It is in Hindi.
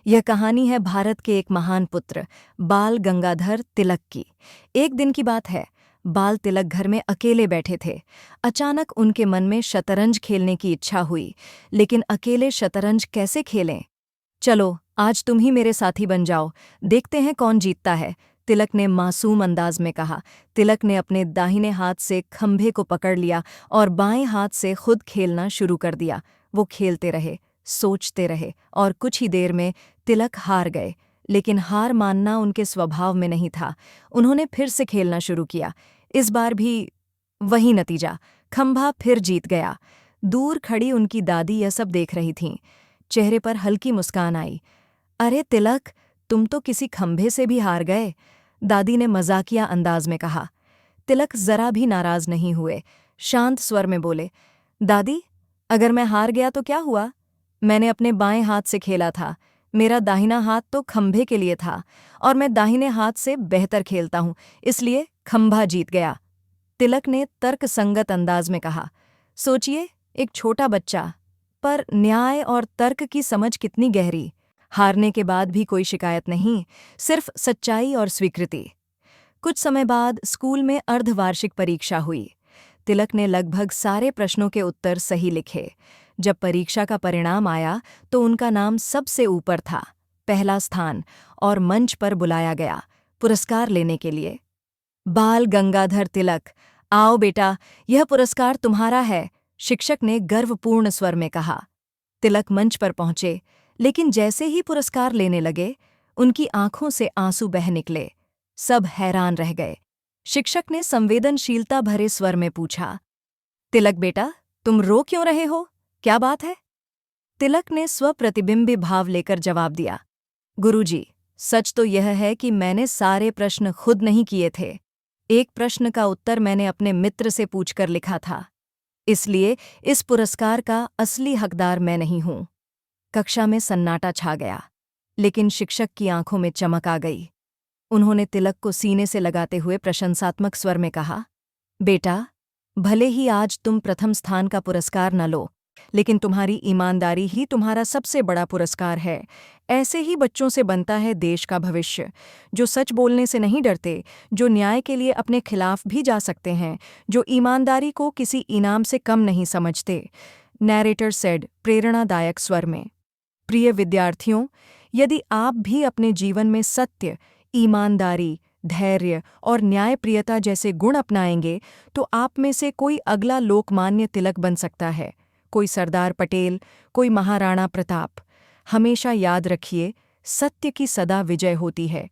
यह कहानी है भारत के एक महान पुत्र बाल गंगाधर तिलक की। एक दिन की बात है, बाल तिलक घर में अकेले बैठे थे। अचानक उनके मन में शतरंज खेलने की इच्छा हुई, लेकिन अकेले शतरंज कैसे खेलें? चलो, आज तुम ही मेरे साथी बन जाओ, देखते हैं कौन जीतता है, तिलक ने मासूम अंदाज में कहा। तिलक ने अपने दाहिने हाथ से खंभे को पकड़ लिया और बाएं हाथ से खुद खेलना शुरू कर दिया। वो खेलते रहे, सोचते रहे और कुछ ही देर में तिलक हार गए। लेकिन हार मानना उनके स्वभाव में नहीं था। उन्होंने फिर से खेलना शुरू किया। इस बार भी वही नतीजा, खंभा फिर जीत गया। दूर खड़ी उनकी दादी यह सब देख रही थीं। चेहरे पर हल्की मुस्कान आई। अरे तिलक, तुम तो किसी खंभे से भी हार गए, दादी ने मजाकिया अंदाज में कहा। तिलक जरा भी नाराज नहीं हुए, शांत स्वर में बोले, दादी, अगर मैं हार गया तो क्या हुआ? मैंने अपने बाएं हाथ से खेला था, मेरा दाहिना हाथ तो खंभे के लिए था और मैं दाहिने हाथ से बेहतर खेलता हूं, इसलिए खंभा जीत गया, तिलक ने तर्कसंगत अंदाज में कहा। सोचिए, एक छोटा बच्चा, पर न्याय और तर्क की समझ कितनी गहरी। हारने के बाद भी कोई शिकायत नहीं, सिर्फ सच्चाई और स्वीकृति। कुछ समय बाद स्कूल में अर्धवार्षिक परीक्षा हुई। तिलक ने लगभग सारे प्रश्नों के उत्तर सही लिखे। जब परीक्षा का परिणाम आया तो उनका नाम सबसे ऊपर था, पहला स्थान, और मंच पर बुलाया गया पुरस्कार लेने के लिए। बाल गंगाधर तिलक, आओ बेटा, यह पुरस्कार तुम्हारा है, शिक्षक ने गर्वपूर्ण स्वर में कहा। तिलक मंच पर पहुंचे, लेकिन जैसे ही पुरस्कार लेने लगे, उनकी आंखों से आंसू बह निकले। सब हैरान रह गए। शिक्षक ने संवेदनशीलता भरे स्वर में पूछा, तिलक बेटा, तुम रो क्यों रहे हो? क्या बात है? तिलक ने स्वप्रतिबिंबी भाव लेकर जवाब दिया, गुरुजी, सच तो यह है कि मैंने सारे प्रश्न खुद नहीं किए थे। एक प्रश्न का उत्तर मैंने अपने मित्र से पूछकर लिखा था। इसलिए इस पुरस्कार का असली हकदार मैं नहीं हूं। कक्षा में सन्नाटा छा गया, लेकिन शिक्षक की आंखों में चमक आ गई। उन्होंने तिलक को सीने से लगाते हुए प्रशंसात्मक स्वर में कहा, बेटा, भले ही आज तुम प्रथम स्थान का पुरस्कार न लो, लेकिन तुम्हारी ईमानदारी ही तुम्हारा सबसे बड़ा पुरस्कार है। ऐसे ही बच्चों से बनता है देश का भविष्य, जो सच बोलने से नहीं डरते, जो न्याय के लिए अपने खिलाफ भी जा सकते हैं, जो ईमानदारी को किसी इनाम से कम नहीं समझते, नैरेटर सेड प्रेरणादायक स्वर में। प्रिय विद्यार्थियों, यदि आप भी अपने जीवन में सत्य, ईमानदारी, धैर्य और न्यायप्रियता जैसे गुण अपनाएंगे, तो आप में से कोई अगला लोकमान्य तिलक बन सकता है, कोई सरदार पटेल, कोई महाराणा प्रताप। हमेशा याद रखिए, सत्य की सदा विजय होती है।